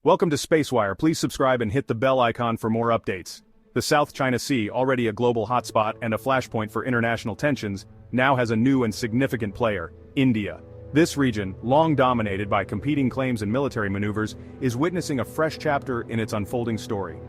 Welcome to Spacewire. Please subscribe and hit the bell icon for more updates. The South China Sea, already a global hotspot and a flashpoint for international tensions, now has a new and significant player, India. This region, long dominated by competing claims and military maneuvers, is witnessing a fresh chapter in its unfolding story.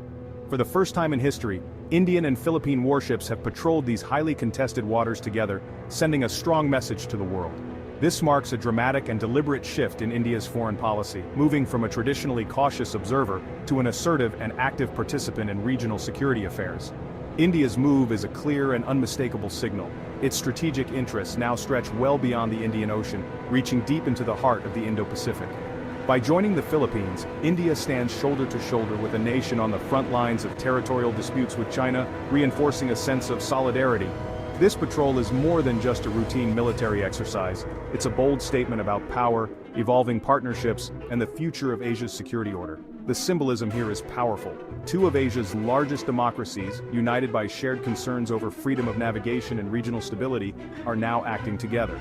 For the first time in history, Indian and Philippine warships have patrolled these highly contested waters together, sending a strong message to the world. This marks a dramatic and deliberate shift in India's foreign policy, moving from a traditionally cautious observer to an assertive and active participant in regional security affairs. India's move is a clear and unmistakable signal. Its strategic interests now stretch well beyond the Indian Ocean, reaching deep into the heart of the Indo-Pacific. By joining the Philippines, India stands shoulder to shoulder with a nation on the front lines of territorial disputes with China, reinforcing a sense of solidarity. This patrol is more than just a routine military exercise. It's a bold statement about power, evolving partnerships, and the future of Asia's security order. The symbolism here is powerful. Two of Asia's largest democracies, united by shared concerns over freedom of navigation and regional stability, are now acting together.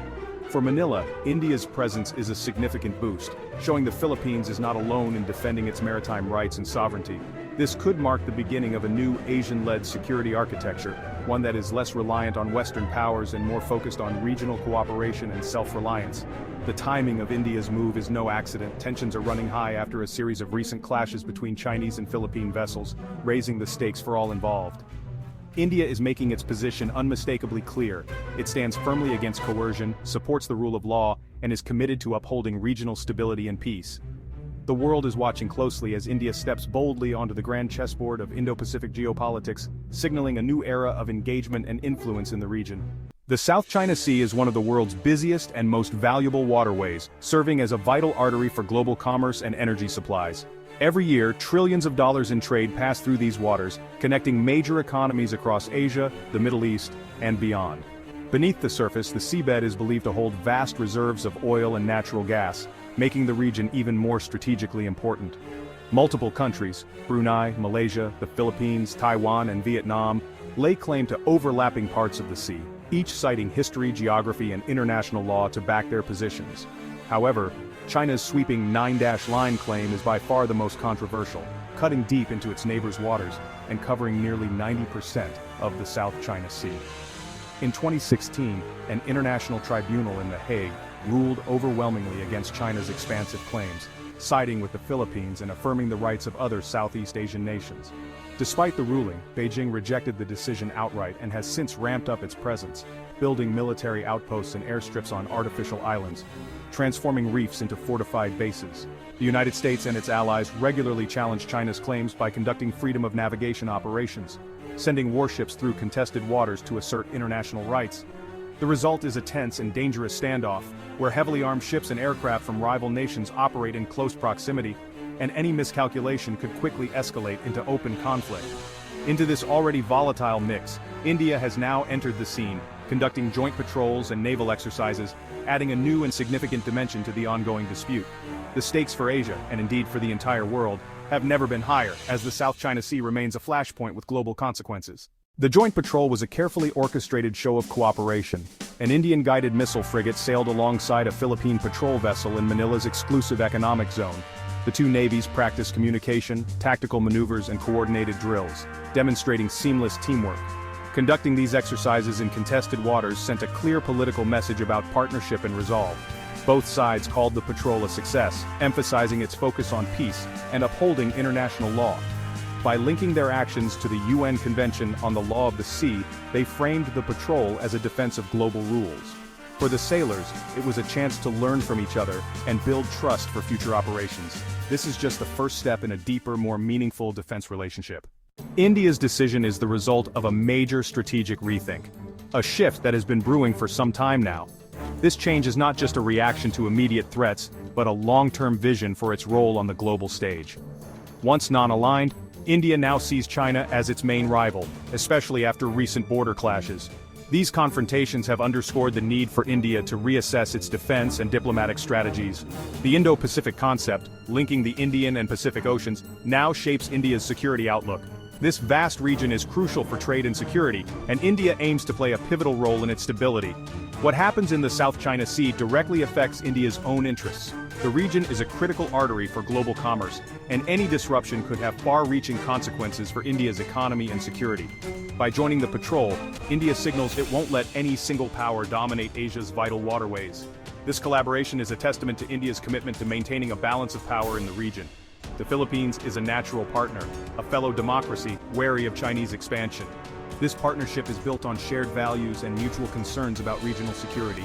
For Manila, India's presence is a significant boost, showing the Philippines is not alone in defending its maritime rights and sovereignty. This could mark the beginning of a new Asian-led security architecture, one that is less reliant on Western powers and more focused on regional cooperation and self-reliance. The timing of India's move is no accident. Tensions are running high after a series of recent clashes between Chinese and Philippine vessels, raising the stakes for all involved. India is making its position unmistakably clear. It stands firmly against coercion, supports the rule of law, and is committed to upholding regional stability and peace. The world is watching closely as India steps boldly onto the grand chessboard of Indo-Pacific geopolitics, signaling a new era of engagement and influence in the region. The South China Sea is one of the world's busiest and most valuable waterways, serving as a vital artery for global commerce and energy supplies. Every year, trillions of dollars in trade pass through these waters, connecting major economies across Asia, the Middle East, and beyond. Beneath the surface, the seabed is believed to hold vast reserves of oil and natural gas, making the region even more strategically important. Multiple countries, Brunei, Malaysia, the Philippines, Taiwan, and Vietnam, lay claim to overlapping parts of the sea, each citing history, geography, and international law to back their positions. However, China's sweeping nine-dash-line claim is by far the most controversial, cutting deep into its neighbors' waters and covering nearly 90% of the South China Sea. In 2016, an international tribunal in The Hague ruled overwhelmingly against China's expansive claims, siding with the Philippines and affirming the rights of other Southeast Asian nations. Despite the ruling, Beijing rejected the decision outright and has since ramped up its presence, building military outposts and airstrips on artificial islands, transforming reefs into fortified bases. The United States and its allies regularly challenge China's claims by conducting freedom of navigation operations, sending warships through contested waters to assert international rights. The result is a tense and dangerous standoff, where heavily armed ships and aircraft from rival nations operate in close proximity, and any miscalculation could quickly escalate into open conflict. Into this already volatile mix, India has now entered the scene, conducting joint patrols and naval exercises, adding a new and significant dimension to the ongoing dispute. The stakes for Asia, and indeed for the entire world, have never been higher, as the South China Sea remains a flashpoint with global consequences. The joint patrol was a carefully orchestrated show of cooperation. An Indian-guided missile frigate sailed alongside a Philippine patrol vessel in Manila's exclusive economic zone. The two navies practiced communication, tactical maneuvers, and coordinated drills, demonstrating seamless teamwork. Conducting these exercises in contested waters sent a clear political message about partnership and resolve. Both sides called the patrol a success, emphasizing its focus on peace and upholding international law. By linking their actions to the UN Convention on the Law of the Sea, they framed the patrol as a defense of global rules. For the sailors, it was a chance to learn from each other and build trust for future operations. This is just the first step in a deeper, more meaningful defense relationship. India's decision is the result of a major strategic rethink, a shift that has been brewing for some time now. This change is not just a reaction to immediate threats, but a long-term vision for its role on the global stage. Once non-aligned, India now sees China as its main rival, especially after recent border clashes. These confrontations have underscored the need for India to reassess its defense and diplomatic strategies. The Indo-Pacific concept, linking the Indian and Pacific Oceans, now shapes India's security outlook. This vast region is crucial for trade and security, and India aims to play a pivotal role in its stability. What happens in the South China Sea directly affects India's own interests. The region is a critical artery for global commerce, and any disruption could have far-reaching consequences for India's economy and security. By joining the patrol, India signals it won't let any single power dominate Asia's vital waterways. This collaboration is a testament to India's commitment to maintaining a balance of power in the region. The Philippines is a natural partner, a fellow democracy wary of Chinese expansion. This partnership is built on shared values and mutual concerns about regional security.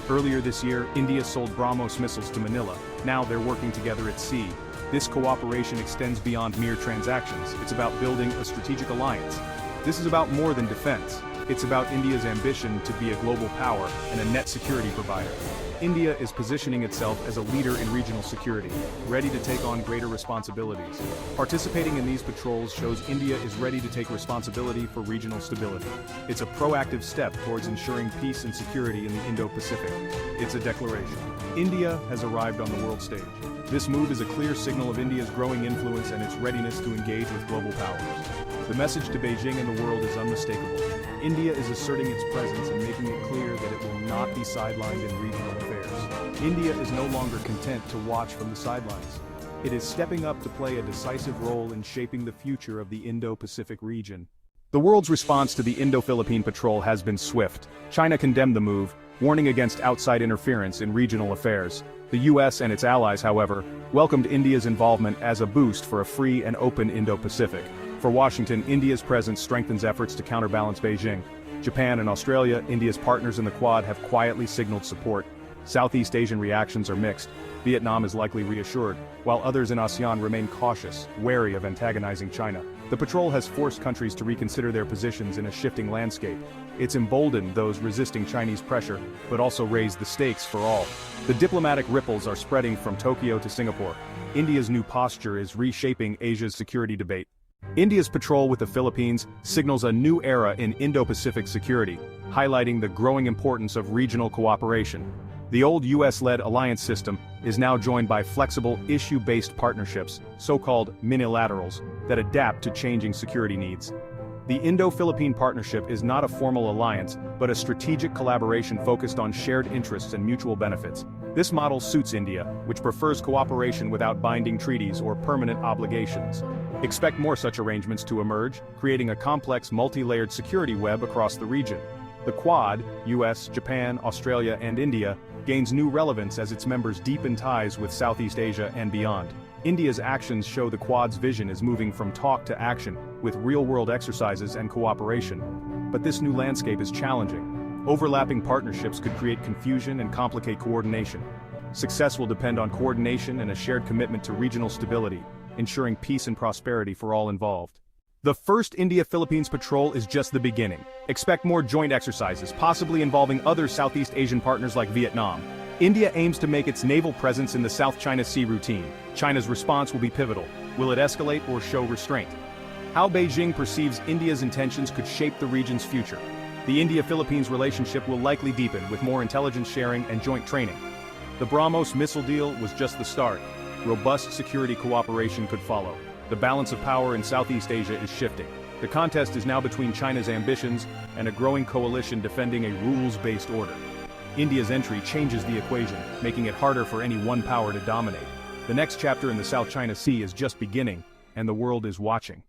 Earlier this year, India sold BrahMos missiles to Manila. Now they're working together at sea. This cooperation extends beyond mere transactions. It's about building a strategic alliance. This is about more than defense. It's about India's ambition to be a global power and a net security provider. India is positioning itself as a leader in regional security, ready to take on greater responsibilities. Participating in these patrols shows India is ready to take responsibility for regional stability. It's a proactive step towards ensuring peace and security in the Indo-Pacific. It's a declaration. India has arrived on the world stage. This move is a clear signal of India's growing influence and its readiness to engage with global powers. The message to Beijing and the world is unmistakable. India is asserting its presence and making it clear that it will not be sidelined in regional affairs. India is no longer content to watch from the sidelines. It is stepping up to play a decisive role in shaping the future of the Indo-Pacific region. The world's response to the Indo-Philippine patrol has been swift. China condemned the move, warning against outside interference in regional affairs. The US and its allies, however, welcomed India's involvement as a boost for a free and open Indo-Pacific. For Washington, India's presence strengthens efforts to counterbalance Beijing. Japan and Australia, India's partners in the Quad, have quietly signaled support. Southeast Asian reactions are mixed. Vietnam is likely reassured, while others in ASEAN remain cautious, wary of antagonizing China. The patrol has forced countries to reconsider their positions in a shifting landscape. It's emboldened those resisting Chinese pressure, but also raised the stakes for all. The diplomatic ripples are spreading from Tokyo to Singapore. India's new posture is reshaping Asia's security debate. India's patrol with the Philippines signals a new era in Indo-Pacific security, highlighting the growing importance of regional cooperation. The old US-led alliance system is now joined by flexible, issue-based partnerships, so-called minilaterals, that adapt to changing security needs. The Indo-Philippine Partnership is not a formal alliance, but a strategic collaboration focused on shared interests and mutual benefits. This model suits India, which prefers cooperation without binding treaties or permanent obligations. Expect more such arrangements to emerge, creating a complex, multi-layered security web across the region. The Quad, US, Japan, Australia, and India, gains new relevance as its members deepen ties with Southeast Asia and beyond. India's actions show the Quad's vision is moving from talk to action, with real-world exercises and cooperation. But this new landscape is challenging. Overlapping partnerships could create confusion and complicate coordination. Success will depend on coordination and a shared commitment to regional stability, ensuring peace and prosperity for all involved. The first India-Philippines patrol is just the beginning. Expect more joint exercises, possibly involving other Southeast Asian partners like Vietnam. India aims to make its naval presence in the South China Sea routine. China's response will be pivotal. Will it escalate or show restraint? How Beijing perceives India's intentions could shape the region's future. The India-Philippines relationship will likely deepen with more intelligence sharing and joint training. The BrahMos missile deal was just the start. Robust security cooperation could follow. The balance of power in Southeast Asia is shifting. The contest is now between China's ambitions and a growing coalition defending a rules-based order. India's entry changes the equation, making it harder for any one power to dominate. The next chapter in the South China Sea is just beginning, and the world is watching.